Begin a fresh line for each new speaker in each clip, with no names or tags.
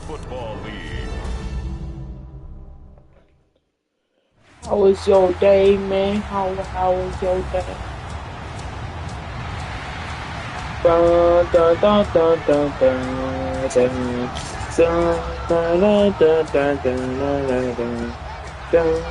Football League.
How was your day, man? How was your day? Dun, dun, dun, dun, dun, dun, dun. Dun, dun, dun, dun, dun, dun, dun, dun.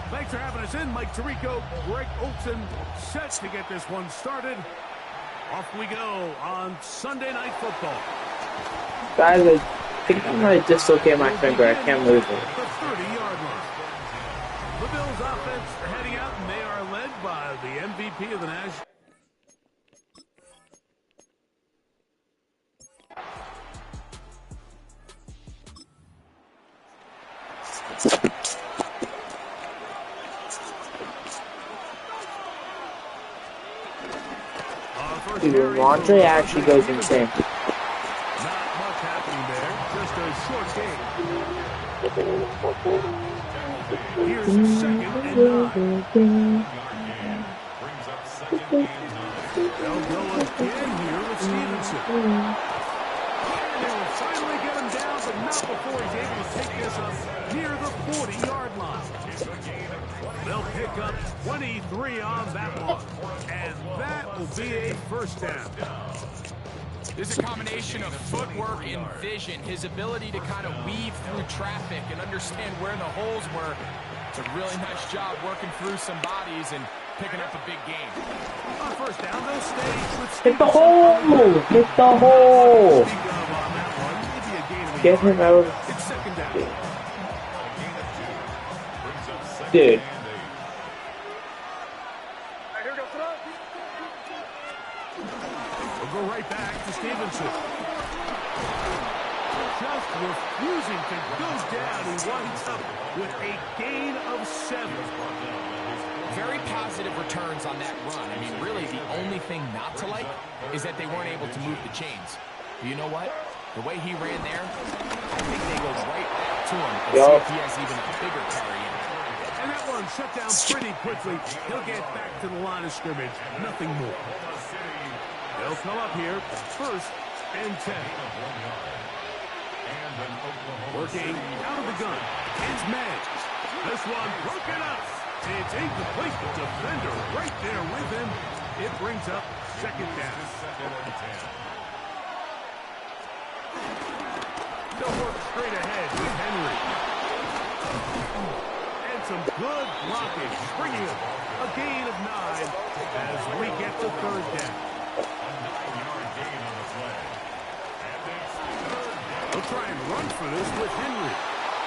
Thanks for having us in, Mike Tirico, Greg Olson, set to get this one started. Off we go on Sunday Night Football.
Guys, I think I'm going to dislocate my finger. I can't move it.
The 30-yard line. The Bills offense are heading out, and they are led by the MVP of the National.
Dude, Andre actually goes insane.
Not much happening there, just a short game. Here's second and 9. They'll go again here with Stevenson. And they will finally get him down, but not before he's able to take this up near the 40-yard line. They'll pick up 23 on that one. And that will be a first down.
There's a combination of footwork and vision, his ability to kind of weave through traffic and understand where the holes were. It's a really nice job working through some bodies and picking up a big game.
On first down, they'll stay with
Hit the hole! Hit the hole! Get him out.
It's second down.
Dude.
We'll go right back to Stevenson. Just refusing to go down. He winds up with a gain of 7.
Very positive returns on that run. I mean, really, the only thing not to like is that they weren't able to move the chains. But you know what? The way he ran there, I think they go right back to him and see if he has even a bigger carry in.
And that one shut down pretty quickly. He'll get back to the line of scrimmage. Nothing more. They'll come up here. First and 10. Working out of the gun. It's May. This one broken up. It's incomplete. The defender right there with him. It brings up second down. They'll work straight ahead with Henry. And some good blocking. Bringing him a gain of 9 as we get the third down. We'll try and run for this with Henry.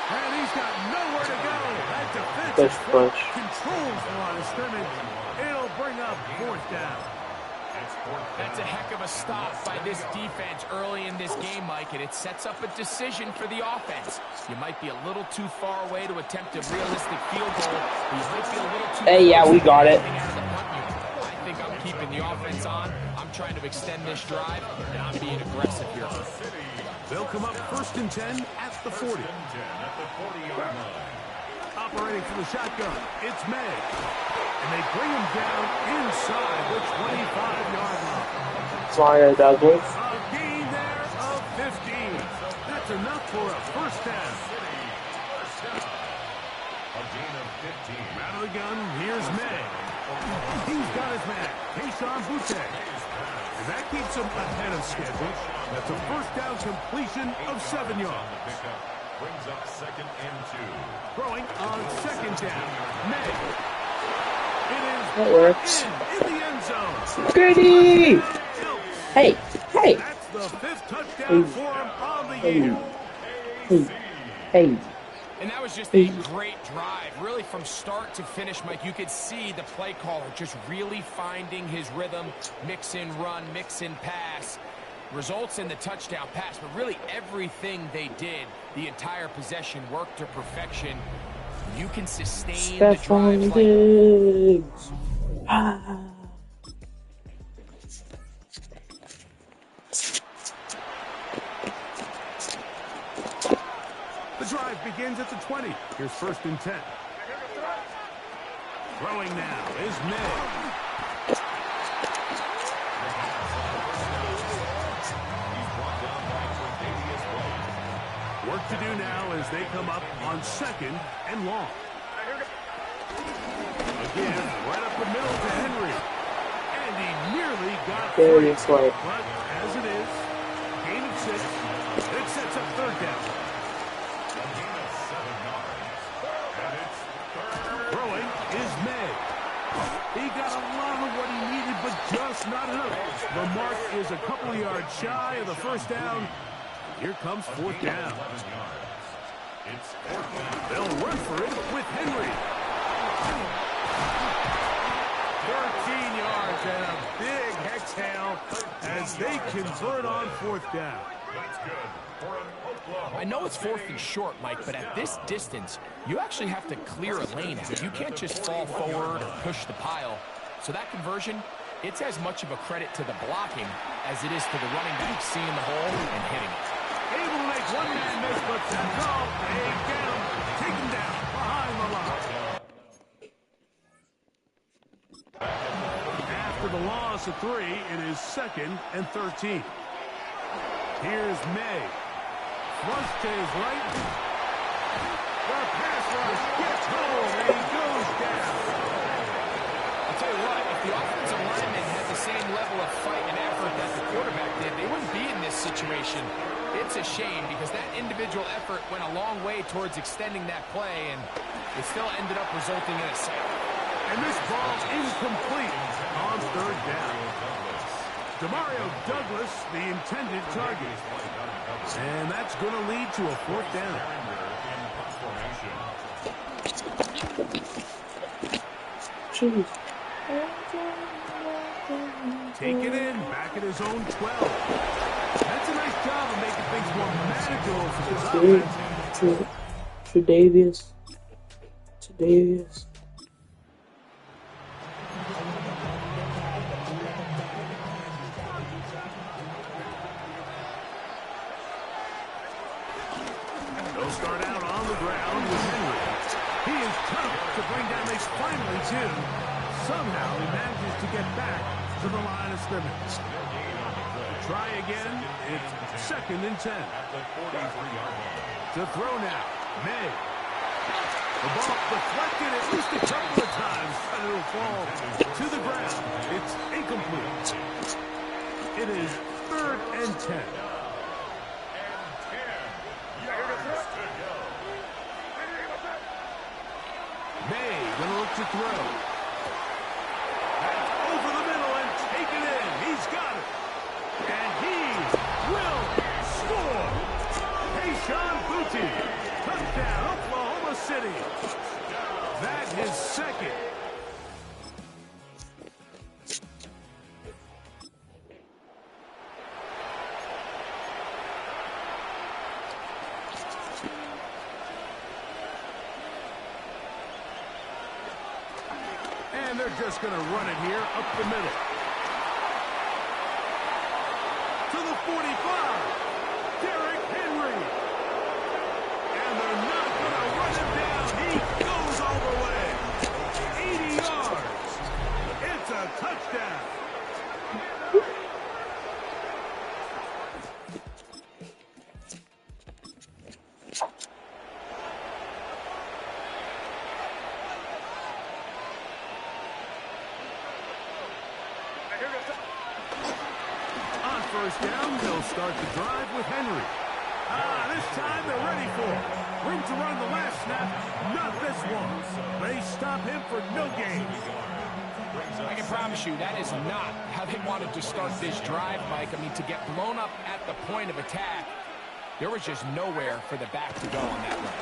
And he's got nowhere to go. That defensive front controls the line of scrimmage. It'll bring up fourth down.
That's a heck of a stop by this defense early in this game, Mike, and it sets up a decision for the offense. You might be a little too far away to attempt a realistic field goal. You might be a little too
Hey, yeah, we got it.
I think I'm keeping the offense on. I'm trying to extend this drive, and I'm being aggressive here.
They'll come up first and 10 at the 40. Operating from the shotgun, it's May. And they bring him down inside the 25-yard line.
Flyer Douglas.
A gain there of 15. That's enough for a first down. Out of the gun, here's May. He's got his man, Keyshawn Boutte. And that keeps him ahead of schedule. That's a first down completion of 7 yards. Brings up second and 2. Throwing on second down. May. It is
that works.
in the end zone.
Goody! Hey, hey.
That's the 5th touchdown for him on the year.
Hey.
And that was just a great drive. Really, from start to finish, Mike, you could see the play caller just really finding his rhythm. Mix in run, mix in pass. results in the touchdown pass, but really everything they did, the entire possession worked to perfection. You can sustain the drives like...
Diggs.
The drive begins at the 20. Here's 1st and 10. Throwing now is May. Work to do now as they come up on 2nd and long. Again, right up the middle to Henry. And he nearly got free. But as it is, gain of 6. It sets up 3rd down. Throwing is May. He got a lot of what he needed, but just not enough. The mark is a couple of yards shy of the 1st down. Here comes 4th down. They'll run for it with Henry. 13 yards and a big exhale as they convert on 4th down.
I know it's 4th and short, Mike, but at this distance, you actually have to clear a lane out. You can't just fall forward or push the pile. So that conversion, it's as much of a credit to the blocking as it is to the running back seeing the hole and hitting it.
Able to make one man miss, but that's all. They get him. Take him down behind the line. After the loss of 3, it is 2nd and 13. Here's May. Flush to his right. The pass rush gets home, and he goes down.
I'll tell you what, if the offensive lineman had the same level of fight and effort that the quarterback did, they wouldn't be in this situation. It's a shame because that individual effort went a long way towards extending that play, and it still ended up resulting in a sack.
And this ball incomplete on 3rd down. Demario Douglas, the intended target. And that's going to lead to a 4th down.
Jeez.
Take it in, back at his own 12. That's a nice job of making things more manageable for this offense.
Tre'Davious.
They'll start out on the ground with Henry. He is tough to bring down. They finally do. Somehow he manages to get back to the line of scrimmage. Try again. It's 2nd and 10. To throw now. May. The ball deflected at least a couple of times, and it'll fall to the ground. It's incomplete. It is 3rd and 10. May gonna look to throw. That's over the middle and taken in. He's got it. And he will score. Tayshaun Boutte. Touchdown, Oklahoma City. That is 2nd. And they're just going to run it here up the middle. To the 45. Derrick Henry. And they're not going to run him down. He goes all the way. 80 yards. It's a touchdown. On 1st down, they'll start the drive with Henry. This time they're ready for it. Room to run the last snap, not this one. They stop him for no gain.
I can promise you that is not how they wanted to start this drive, Mike. I mean, to get blown up at the point of attack, there was just nowhere for the back to go on that run.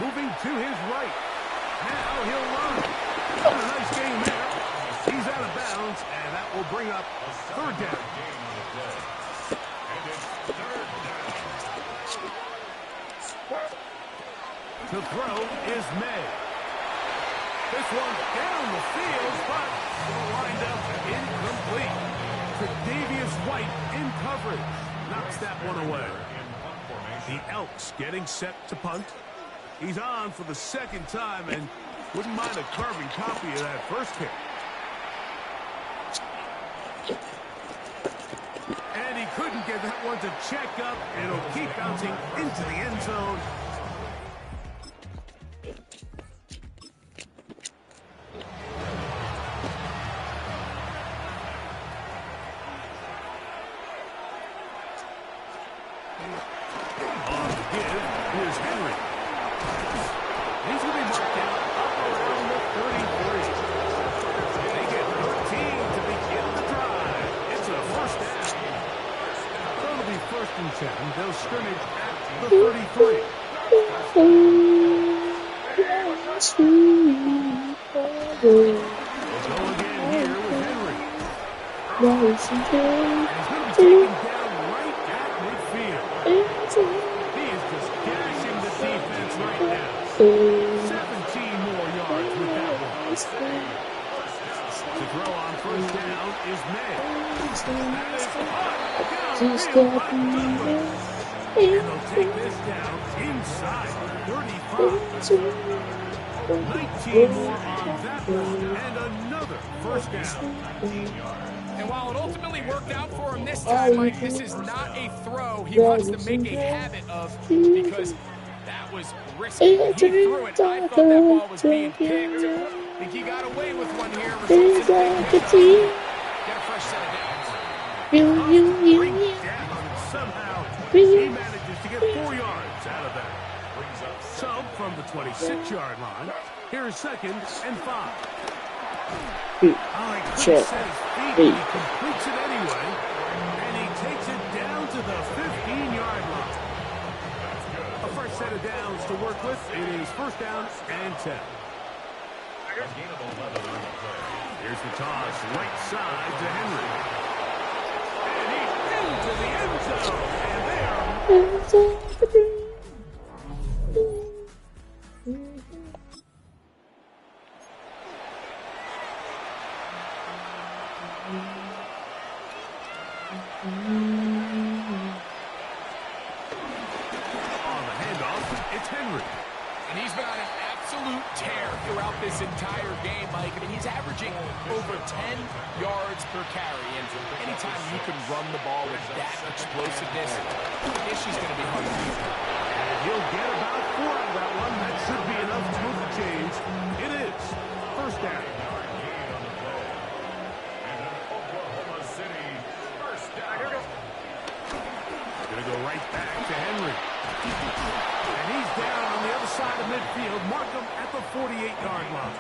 Moving to his right. Now he'll run. A nice game there. He's out of bounds, and that will bring up 3rd down. To throw is May. This one down the field, but will wind up incomplete. Tre'Davious White in coverage. Knocks that one away. The Elks getting set to punt. He's on for the second time and wouldn't mind a carbon copy of that first kick. And he couldn't get that one to check up. It'll keep bouncing into the end zone. They'll scrimmage at the 33. We'll go again here with Henry. And he's going to be taken down right at midfield. He is just gashing the defense right now. 17 more yards with that one. To throw on first down is May. That is hot. And they'll take this down inside 35. 19 more on that one, and another first down.
And while it ultimately worked out for him this time, Mike, this is not a throw he wants to make a habit of, because that was risky. He threw it. I thought that ball was being picked. I think he got away with one here. Results in a big pickup. Get a fresh set of downs.
Somehow, he manages to get 4 yards out of that. So, from the 26-yard line, here's 2nd and 5. He completes it anyway, and he takes it down to the 15-yard line. A fresh set of downs to work with. It is first down and 10. Here's the toss, right side to Henry. And he's into the end zone. And they are... On the handoff, it's Henry.
And he's been on an absolute tear throughout this entire game, Mike. I mean, he's averaging over 10 yards per carry. And anytime you can run the ball with that explosiveness, the issue's going to be hard to beat.
And he'll get about 4 out of that one. That should be enough to move the chains. It is first down. Going to go right back to Henry. And he's down on the other side of midfield. Mark him at the 48-yard line.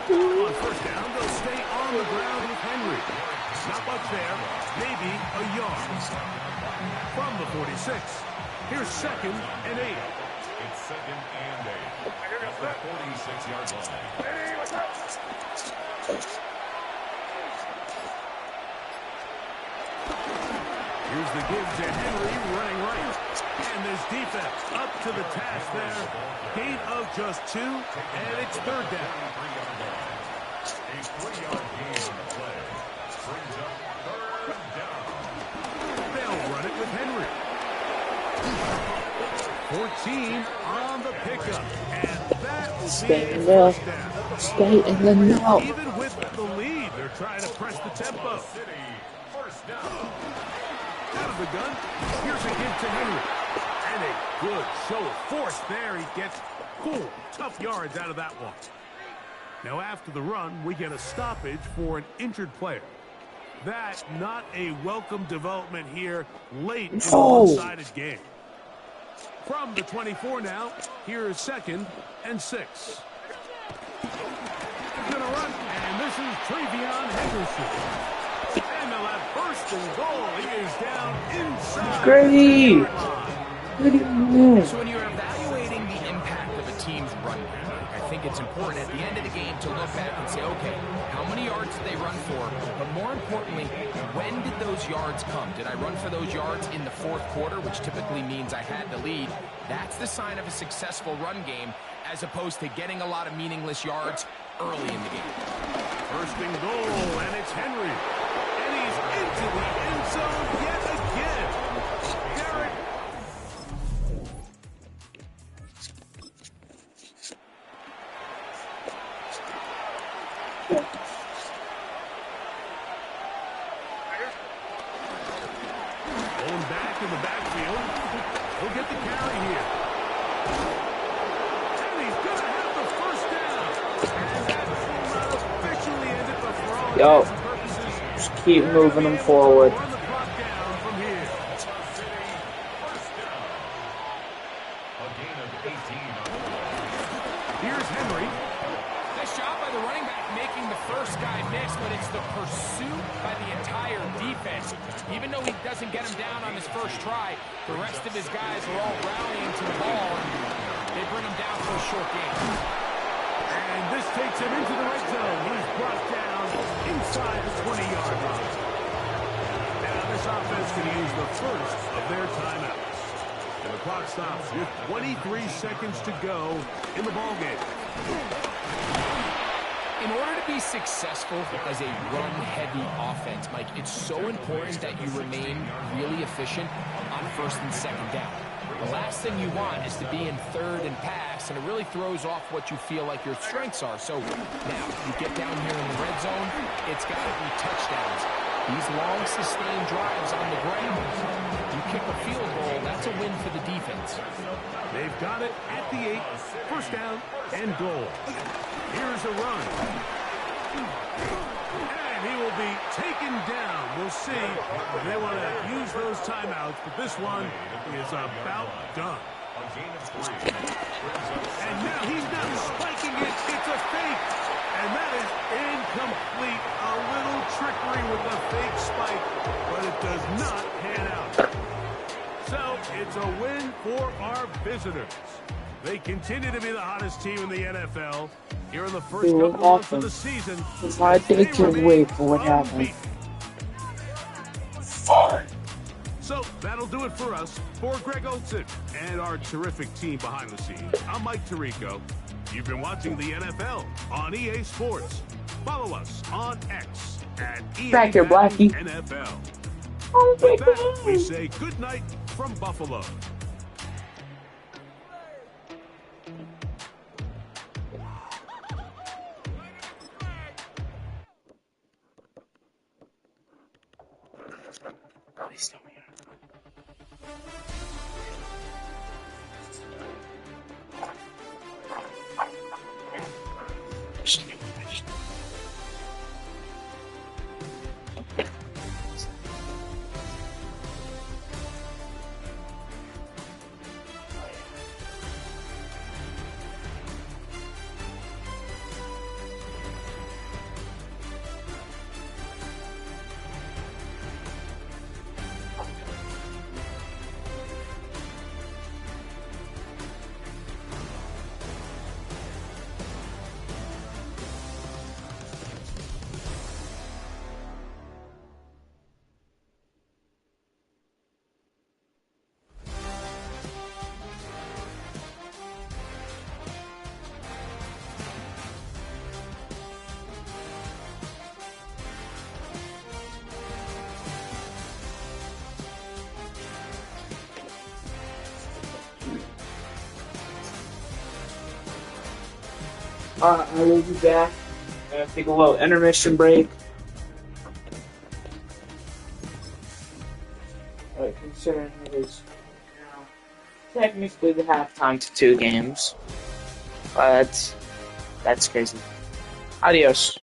On first down, they'll stay on the ground with Henry. Not much there, maybe a yard. From the 46, here's 2nd and 8. It's 2nd and 8. The 46-yard line. Here's the give to Henry, running right. And this defense up to the task there. Gain of just 2, and it's third down. A 3-yard gain on the play. Brings up third down. They'll run it with Henry. 14 on the pickup. And that will be a first down.
Stay in the now.
Even with the lead, they're trying to press the tempo. First down. Out of the gun, here's a give to Henry. And a good show of force there. He gets full, tough yards out of that one. Now after the run, we get a stoppage for an injured player. That not a welcome development here late in the one-sided game. From the 24 now, here is 2nd and 6. He's gonna run, and this is Travion Henderson. And they'll have first and goal. He is down inside.
Great.
So when you're evaluating the impact of a team's run game, I think it's important at the end of the game to look back and say, okay, how many yards did they run for? But more importantly, when did those yards come? Did I run for those yards in the fourth quarter, which typically means I had the lead? That's the sign of a successful run game, as opposed to getting a lot of meaningless yards early in the game.
First and goal, and it's Henry. And he's into the end zone yet again. Garrett. Going back in the backfield. He'll get the carry here. And he's going to have the first down. And that will not officially end it, but for all intents and purposes,
just keep moving them forward.
run the clock down from here. Here's Henry.
Nice job by the running back making the first guy miss, but it's the pursuit by the entire defense. Even though he doesn't get him down on his first try, the rest of his guys are all rallying to the ball, and they bring him down for a short game.
And this takes him into the red zone. He's brought down inside the 20-yard line. Now this offense can use the first of their timeouts. And the clock stops with 23 seconds to go in the ballgame.
In order to be successful as a run-heavy offense, Mike, it's so important that you remain really efficient on first and second down. The last thing you want is to be in third and pass, and it really throws off what you feel like your strengths are. So now, you get down here in the red zone, it's got to be touchdowns. These long, sustained drives on the ground, you kick a field goal, that's a win for the defense.
They've got it at the 8, first down and goal. Here's a run. And he will be taken down. We'll see if they want to use those timeouts, but this one is about done. And now he's not spiking it. It's a fake. And that is incomplete. A little trickery with the fake spike, but it does not pan out. So it's a win for our visitors. They continue to be the hottest team in the NFL. Here in the first couple months of the season,
I think can wait for what happened.
So that'll do it for us. For Greg Olson and our terrific team behind the scenes, I'm Mike Tirico. You've been watching the NFL on EA Sports. Follow us on X at EA
Back here, Blackie.
NFL.
Oh my
With that,
God.
we say good night from Buffalo.
Please tell me. I will be back. Take a little intermission break. Considering it is technically the halftime to 2 games. But that's crazy. Adios.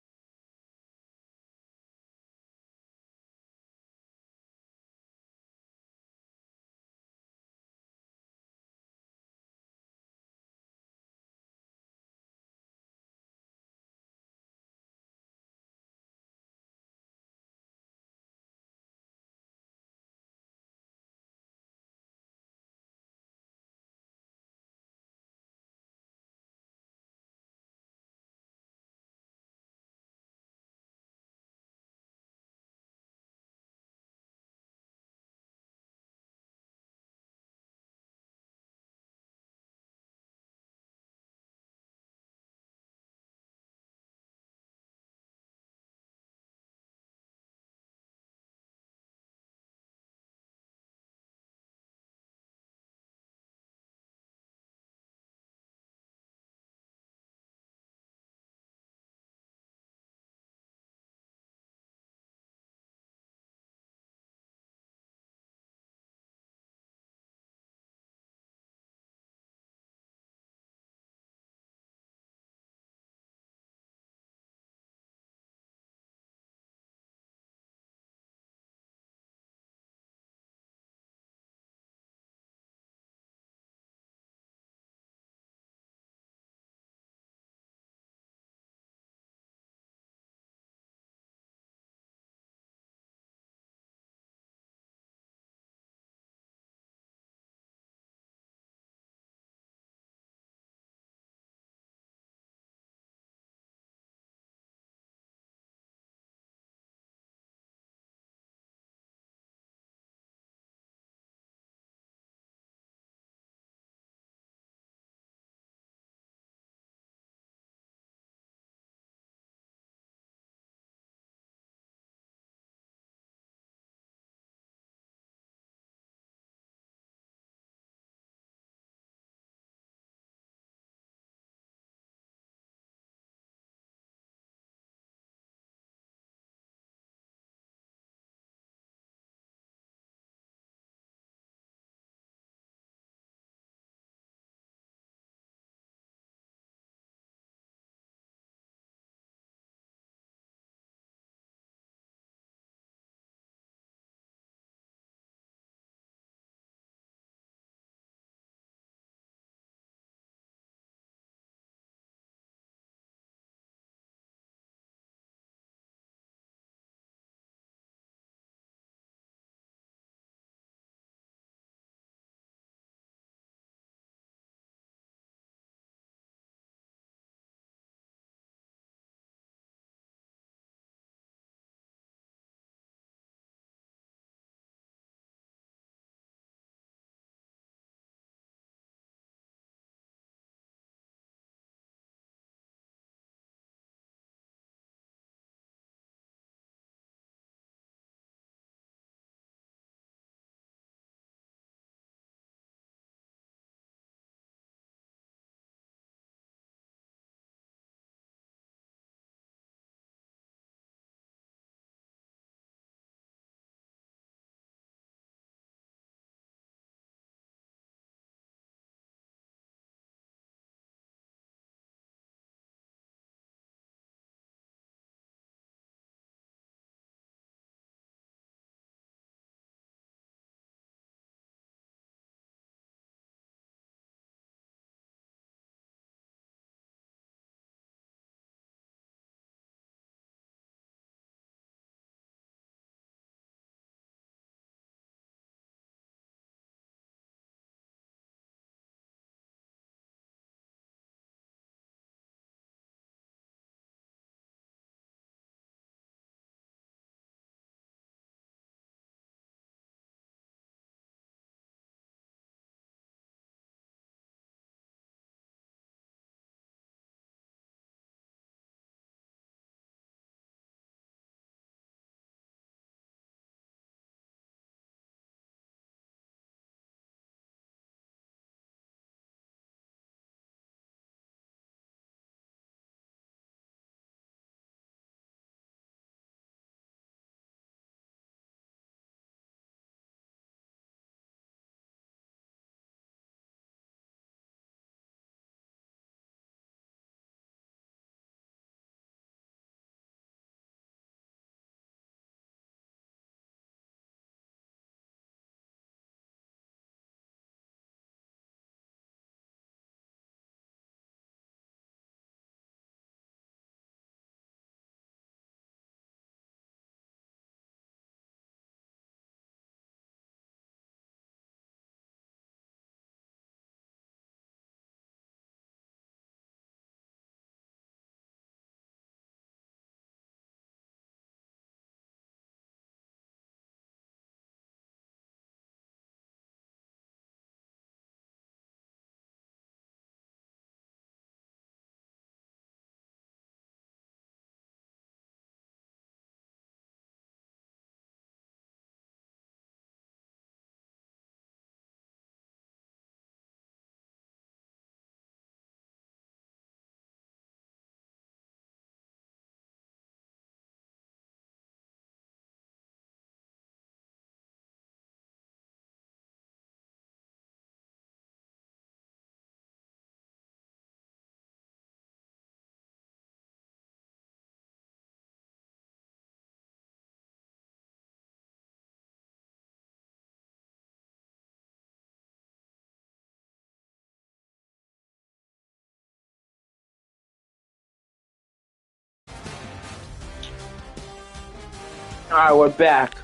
Alright, we're back.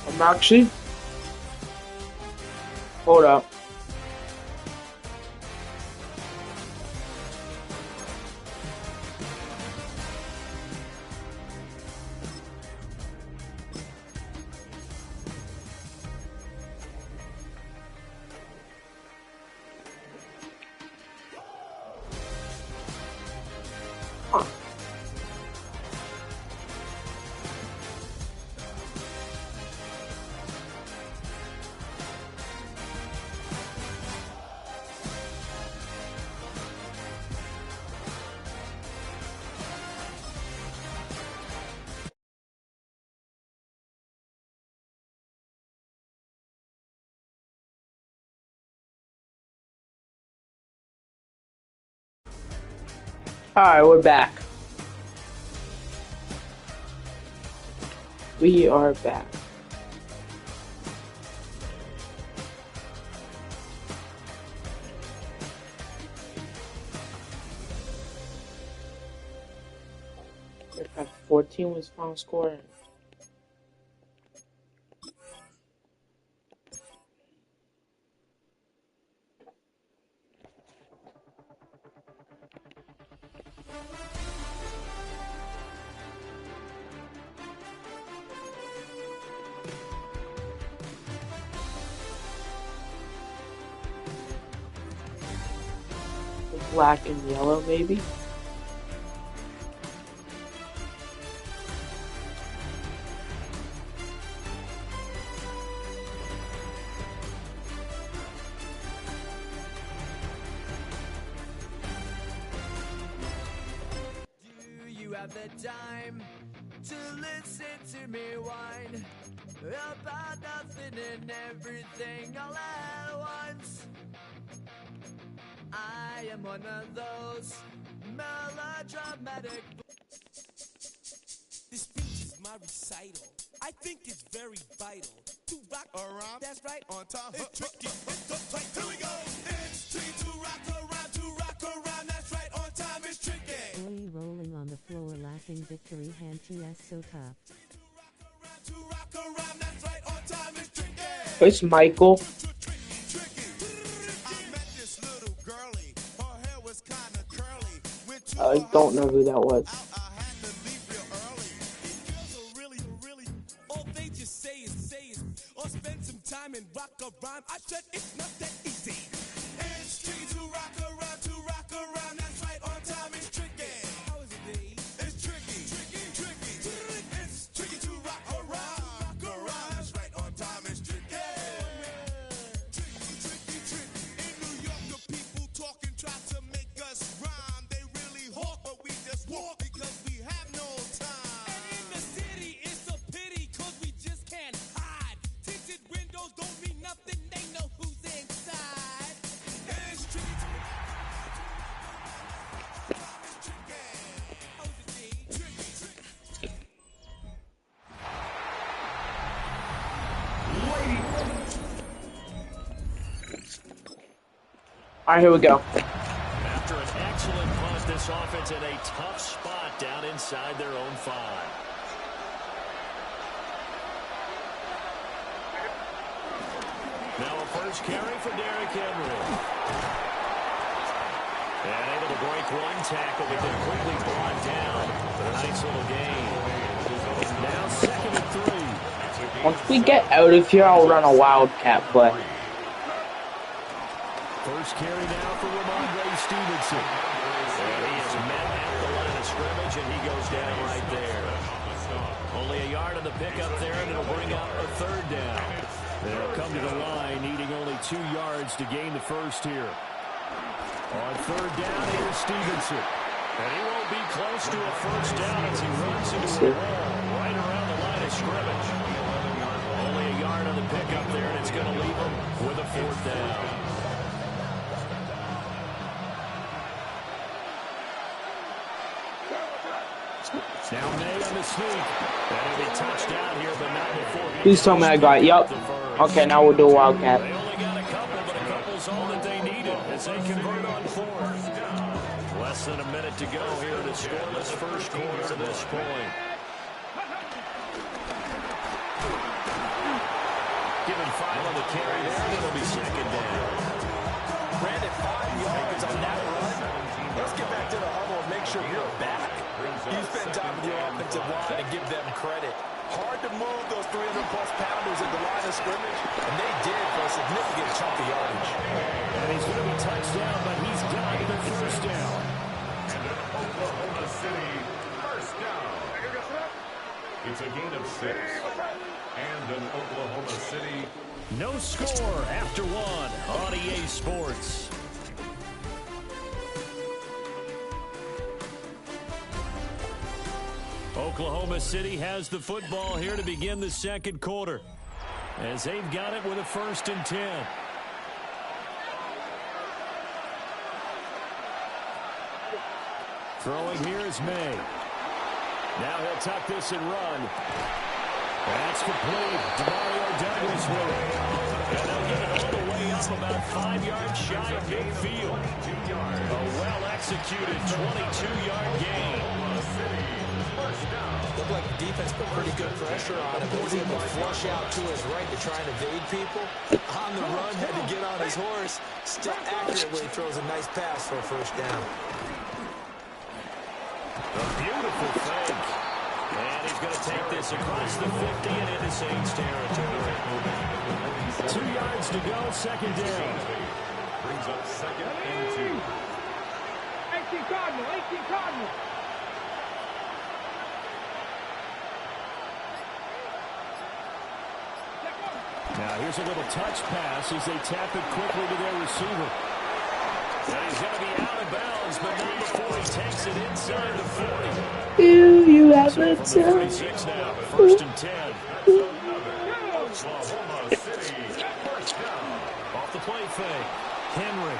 I'm actually... Hold up. Alright, we're back. We are back. If 14 was final score. Black and yellow, maybe?
Do you have the time to listen to me whine about nothing and everything all at once? I am one of those melodramatic.
This speech is my recital. I think it's very vital to rock around. That's right. On time. It's tricky. It's uptight. Here we go. It's tricky to rock around. To rock around. That's right. On time. It's tricky.
Boy rolling on the floor laughing victory hand TS so tough.
To rock around. That's right. On time. It's tricky.
Where's Michael? I don't know who that was.
All they just say is, or spend some time and rock a rhyme. I said it's not that easy. It's tricky to rock around, that's right, on time it's tricky. How is it, D? It's tricky. It's tricky to rock around, that's right, on time it's tricky. Tricky. In New York, the people talking try to make us rhyme. They really hawk, but we just walk because we have no time. And in the city, it's a pity, cause we just can't hide. Tinted windows don't mean nothing, they know who's inside. And it's tricky to
Alright, here we go.
After an excellent punt, this offense in a tough spot down inside their own 5. Now a first carry for Derrick Henry. And able to break one tackle, but then quickly brought down for a nice little gain. Now 2nd and 3.
Once we get out of here, I'll run a wildcat play.
First carry now for Ramondre Stevenson. And he is met at the line of scrimmage, and he goes down right there. Only a yard on the pickup there, and it'll bring up a 3rd down. They'll come to the line, needing only 2 yards to gain the first here. On 3rd down, here's Stevenson. And he won't be close to a first down as he runs into a wall right around the line of scrimmage. Only a yard on the pickup there, and it's going to leave him with a 4th down. Now May on the sneak. That'll be touchdown here, but not before.
Please tell me I got it. Yup. Okay, now we'll do a wildcat.
They only got a couple, but a couple's all that they needed as they convert on 4th. Less than a minute to go here in the scoreless first quarter to this point. Give him 5 on the carry there, and it'll be second down.
Brandon, 5 yards on that run. Let's get back to the huddle and make sure you're back. You spend time with your offensive line and give them credit. Hard to move those 300-plus pounders at the line of scrimmage, and they did for a significant chunk of yardage.
And he's going to be touched down, but he's got the first down.
And an Oklahoma City first down. It's a gain of 6. And an Oklahoma City.
No score after 1 on EA Sports. Oklahoma City has the football here to begin the second quarter, as they've got it with a 1st and 10. Throwing here is May. Now he'll tuck this and run. That's complete. Demario Douglas with it. And they'll get it all the way up about 5 yards shy of midfield. A well-executed 22-yard gain.
Looked like the defense put pretty good pressure on him. He was able to flush out to his right to try and evade people. On the run, had to get on his horse. Still accurately throws a nice pass for a first down.
A beautiful fake. And he's going to take this across the 50 and into Saints territory. 2 yards to go, second down.
Brings up second and 2.
18 Cardinal.
Now here's a little touch pass as they tap it quickly to their receiver. And he's going to be out of bounds, but not before he takes it inside the 40.
Do you have a
So from the 46 now, 1st and 10.
Oklahoma City first down.
Off the play fake. Henry.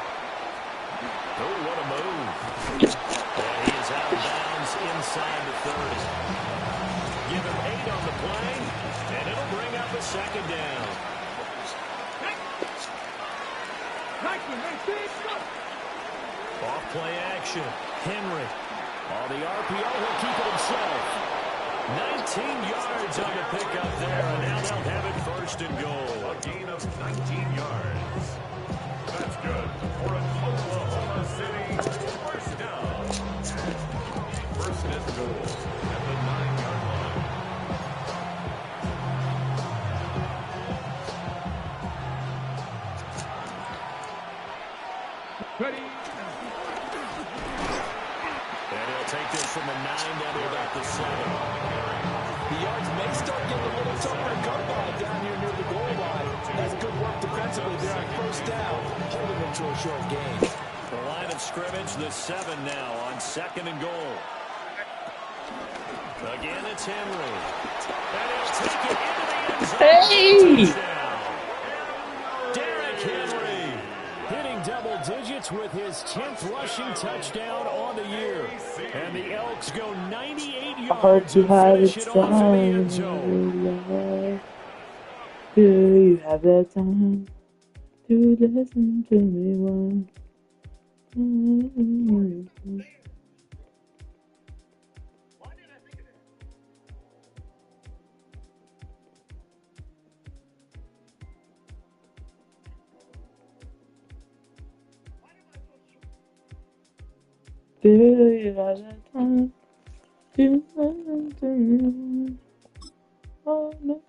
Oh, what a move. And he is out of bounds inside the 30. Give him 8 on the play, and it'll bring up a second down. Off play action. Henry. On the RPO, he'll keep it himself. 19 yards on the pickup there, and now they'll have it 1st and goal.
A gain of 19 yards. That's good for an Oklahoma City first down. 1st and goal at the 9-yard line.
Ready.
And he'll take this from the 9 down to about the 7.
The yards may start getting a little tougher to come by down here near the goal line. That's good work defensively there on first down, holding them to a short gain.
The line of scrimmage, the 7 now on 2nd and goal. Again, it's Henry. And he'll take it into the end zone.
Hey!
Touchdown. Derrick Henry hitting double digits with his 10th rushing touchdown on the year. And the Elks go 98
Hard
yards
to
and
have
finish
it
it off in the end
time.
zone.
Do you have the time to listen to me one? Do you have the time to listen to me? Oh, no.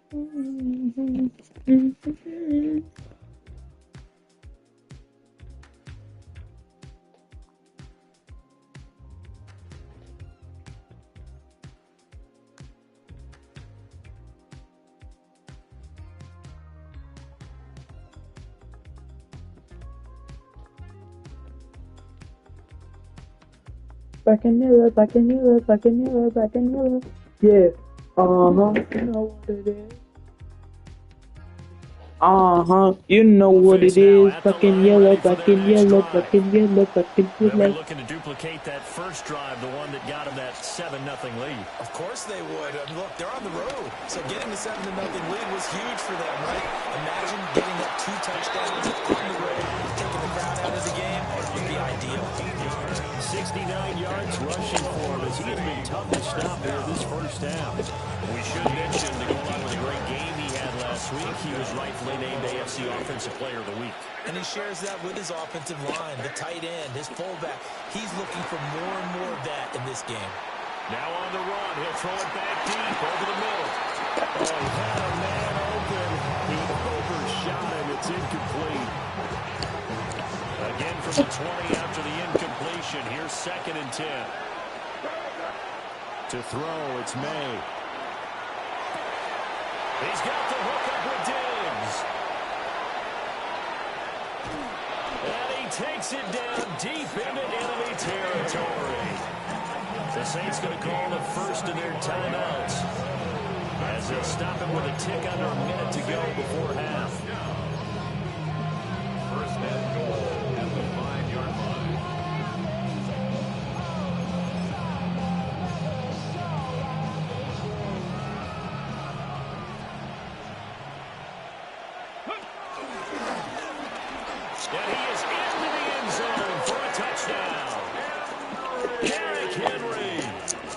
Back in yellow, back in yellow, back in yellow, back in yellow. Yeah. You know what it is. You know what it is. Back in yellow, back in yellow, back in yellow, back in
They'll be
yellow.
looking to duplicate that first drive, the one that got them that 7-0 lead.
Of course they would. I mean, look, they're on the road. So getting the 7-0 lead was huge for them, right? Imagine getting up 2 touchdowns on the road, taking the crowd out of the game. Would be ideal.
69 yards rushing for him as he has been tough to stop here this first half. We should mention to go along with a great game he had last week. he was rightfully named AFC Offensive Player of the Week.
And he shares that with his offensive line, the tight end, his fullback. He's looking for more and more of that in this game.
Now on the run. He'll throw it back deep over the middle. Oh, he had a man open. He overshot him. It's incomplete. Again from the 20 after the incompletion. Here's 2nd and 10. To throw, it's May. He's got the hook up with Diggs. And he takes it down deep into enemy territory. The Saints going to call the first of their timeouts as they'll stop him with a tick under a minute to go before half.
First and goal at the 5-yard line.
And he is into the end zone for a touchdown. Derrick Henry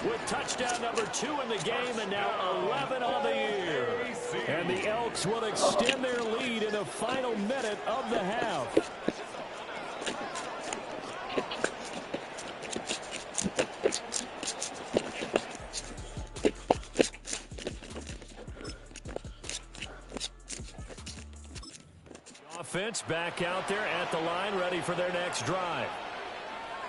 with touchdown number 2 in the game and now 11 on the year. And the Elks will extend their lead in the final minute of the half. Offense back out there at the line, ready for their next drive.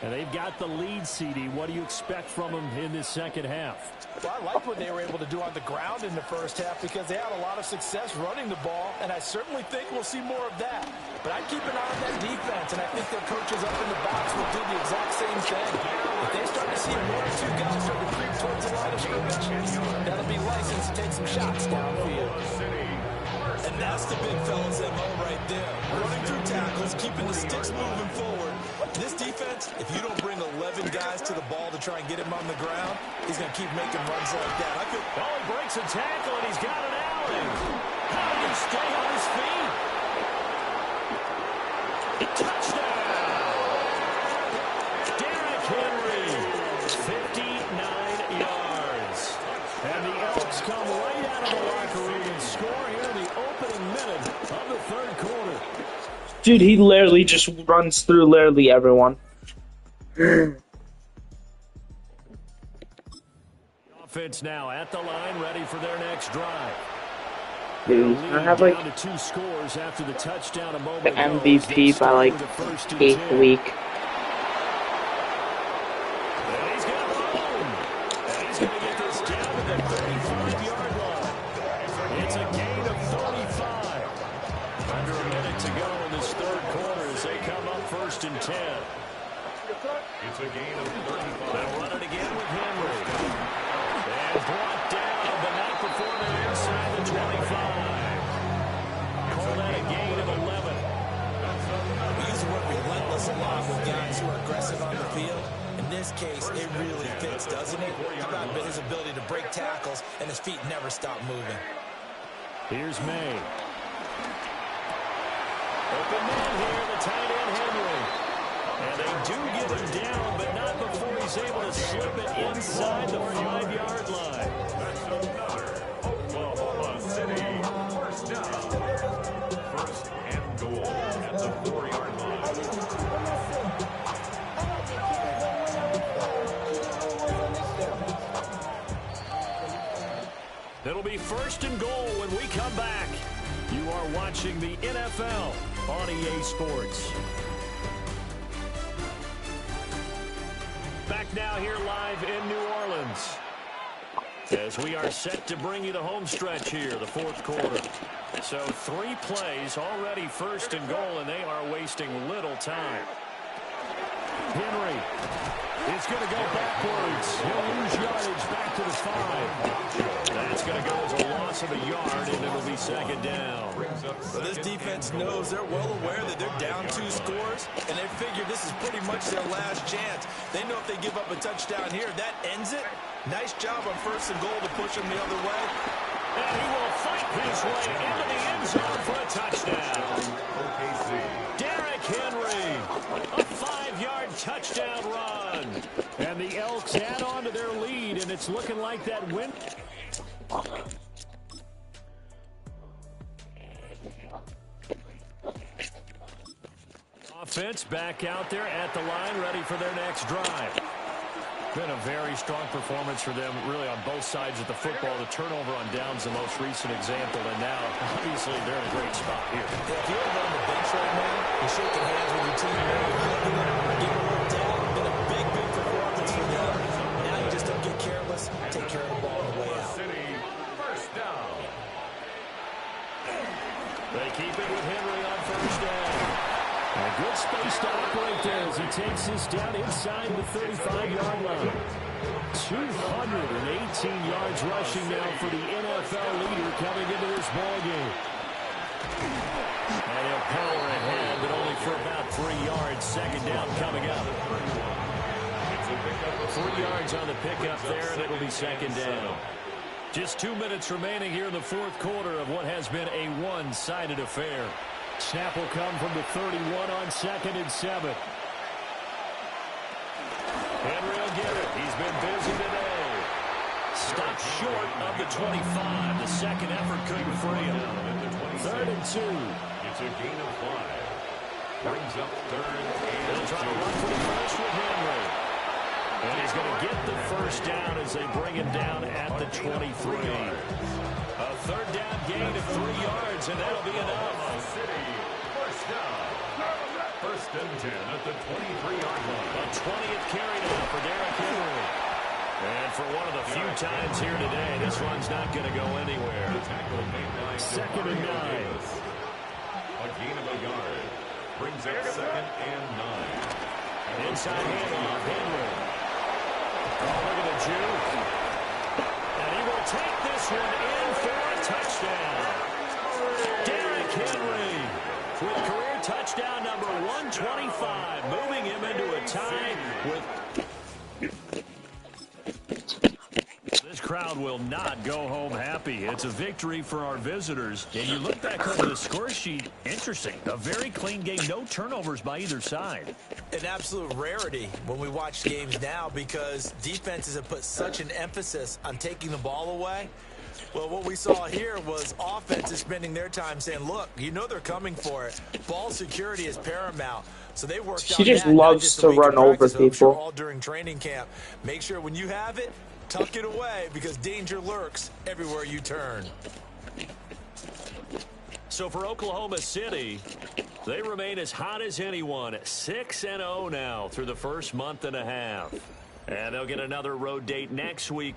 And they've got the lead, CD. What do you expect from them in this second half?
Well, I like what they were able to do on the ground in the first half because they had a lot of success running the ball, and I certainly think we'll see more of that. But I'd keep an eye on that defense, and I think their coaches up in the box will do the exact same thing. If they start to see 1 or 2 guys start to creep towards the line of scrimmage, that'll be license to take some shots downfield. And that's the big fella's MO right there. Running through tackles, keeping the sticks moving forward. This defense, if you don't bring 11 guys to the ball to try and get him on the ground, he's going to keep making runs like that.
Oh, he breaks a tackle, and he's got an alley. How did he stay on his feet? Touchdown! Derrick Henry, 59 yards. And the Elks come right out of the locker room and score here in the opening minute of the third quarter.
Dude, he literally just runs through literally everyone.
Offense now at the line, ready for their next drive.
Dude, I have like
Down to 2 scores after the touchdown a moment
the
ago.
MVP by like 8th week.
And he's got home. And he's going to get this down to the 35-yard line. It's a gain of 35. Under a minute to go in this third quarter as they come up 1st and 10.
It's a gain of 35.
They'll run it again with Henry. And brought down, but not before they're inside the 25. Call that a gain of 11.
We use the word relentless a lot with guys who are aggressive on the field. In this case, it really fits, doesn't it? How about his ability to break tackles and his feet never stop moving?
Here's May. Open man here, the tight end Henry. And they do get him down, but not before he's able to slip it inside the 5-yard line.
That's another Oklahoma City first down. First and goal at the 4-yard line.
It'll be 1st and goal when we come back. You are watching the NFL on EA Sports. Back now here live in New Orleans as we are set to bring you the home stretch here, the 4th quarter. So 3 plays already 1st and goal, and they are wasting little time. Henry is going to go backwards. He'll lose yardage back to the 5. That's going to go as a loss of a yard, and it'll be 2nd down.
Well, this defense knows they're well aware that they're down 2 scores, and they figure this is pretty much their last chance. They know if they give up a touchdown here, that ends it. Nice job on 1st and goal to push them the other way.
And he will fight his way into the end zone for a touchdown. Derrick Henry, a 5-yard touchdown run. And the Elks add on to their lead, and it's looking like that win. offense back out there at the line, ready for their next drive. Been a very strong performance for them, really, on both sides of the football. The turnover on downs, the most recent example, and now, obviously, they're in a great spot here.
Yeah, if you're on the bench right now, you're shaking hands with your team, you're hugging them, giving a little dab. Been a big, big performance for them. Now you just don't get careless, take care of the ball on the way out.
First down.
They keep it with Henry on first down. A good space to operate there as he takes this down inside the 35-yard line. 218 yards rushing now for the NFL leader coming into this ballgame. And he'll power ahead, but only for about 3 yards. Second down coming up. 3 yards on the pickup there, and it'll be second down. Just 2 minutes remaining here in the fourth quarter of what has been a one-sided affair. Snap will come from the 31 on 2nd and 7. Henry will get it. He's been busy today. Stopped short of the 25. The second effort couldn't free him. 3rd and 2.
It's a gain of 5. Brings up 3rd and
They'll try to run for the first with Henry. And he's going to get the first down as they bring him down at the 23. A 3rd down gain of 3 yards, and that'll be enough.
First down. 1st and 10 at the 23-yard line.
A 20th carry now for Derrick Henry. And for one of the few times here today, this one's not going to go anywhere. 2nd and 9.
A gain of a yard. Brings up 2nd and 9.
Inside handoff, Henry. Oh, look at the juke. And he will take this one in for a touchdown. Derrick Henry with career touchdown number 125, moving him into a tie with... This crowd will not go home happy. It's a victory for our visitors. And you look back over the score sheet, interesting. A very clean game, no turnovers by either side.
An absolute rarity when we watch games now because defenses have put such an emphasis on taking the ball away. Well, what we saw here was offenses spending their time saying, look, you know they're coming for it. Ball security is paramount. So they worked
She
on
just
that,
loves to run over people.
All during training camp. Make sure when you have it, tuck it away because danger lurks everywhere you turn.
So for Oklahoma City, they remain as hot as anyone. 6-0 now through the first month and a half. And they'll get another road date next week